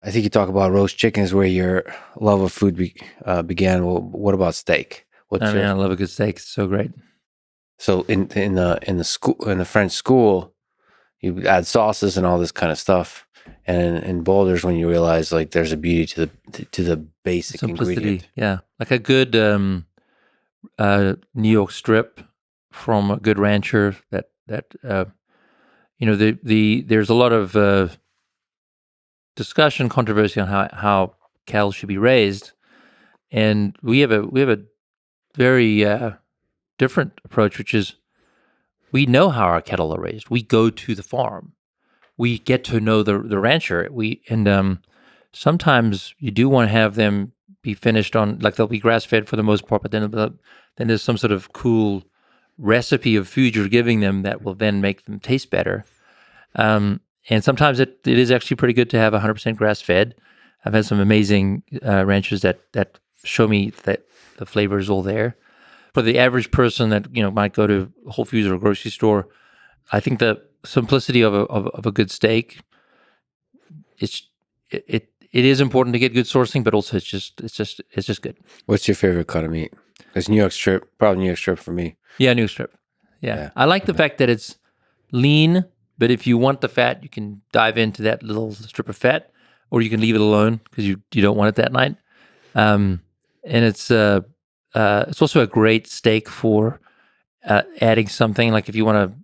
I think you talk about roast chicken is where your love of food began. Well, what about steak? I What's mean, your I love a good steak. It's so great. so in the school in the French school you add sauces and all this kind of stuff, and in Boulders when you realize like there's a beauty to the basic Simplicity, ingredient. yeah. Like a good New York strip from a good rancher. There's a lot of discussion, controversy on how cattle should be raised, and we have a very different approach, which is we know how our cattle are raised. We go to the farm. We get to know the rancher. Sometimes you do want to have them be finished on, like they'll be grass fed for the most part, but then there's some sort of cool recipe of food you're giving them that will then make them taste better. And sometimes it is actually pretty good to have 100% grass fed. I've had some amazing ranchers that show me that the flavor is all there. For the average person that might go to Whole Foods or a grocery store, I think the simplicity of a good steak, it's it is important to get good sourcing, but also it's just good. What's your favorite cut of meat? It's New York strip, probably New York strip for me. Yeah, new strip. Yeah, Yeah. I like the fact that it's lean, but if you want the fat, you can dive into that little strip of fat, or you can leave it alone because you don't want it that night. And it's also a great steak for adding something. Like if you want to,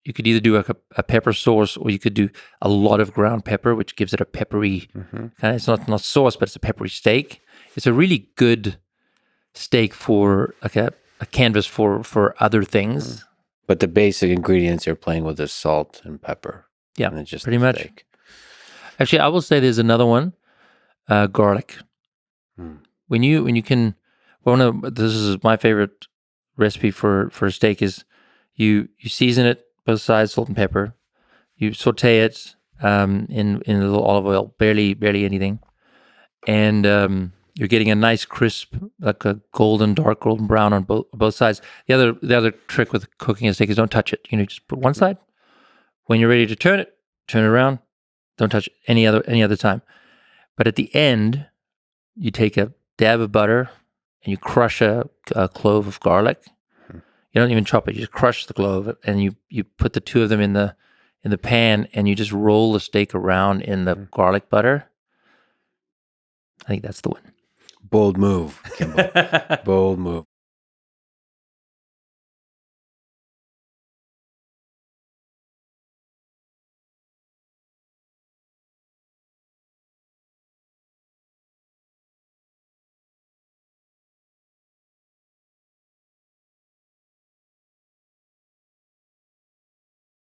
you could either do a pepper sauce, or you could do a lot of ground pepper, which gives it a peppery Hmm. kind of. It's not sauce, but it's a peppery steak. It's a really good steak for like a canvas for other things. But the basic ingredients you're playing with is salt and pepper, Yeah, and it's just pretty the much. steak. Actually, I will say there's another one, garlic. Mm. When you can, this is my favorite recipe for a steak is you season it both sides, salt and pepper. You saute it in a little olive oil, barely anything, and you're getting a nice crisp, like a dark golden brown on both sides. The other trick with cooking a steak is don't touch it. Just put one side. When you're ready to turn it around. Don't touch it any other time. But at the end, you take a dab of butter and you crush a clove of garlic. You don't even chop it; you just crush the clove, and you put the two of them in the pan, and you just roll the steak around in the garlic butter. I think that's the one. Bold move, Kimball. Bold move.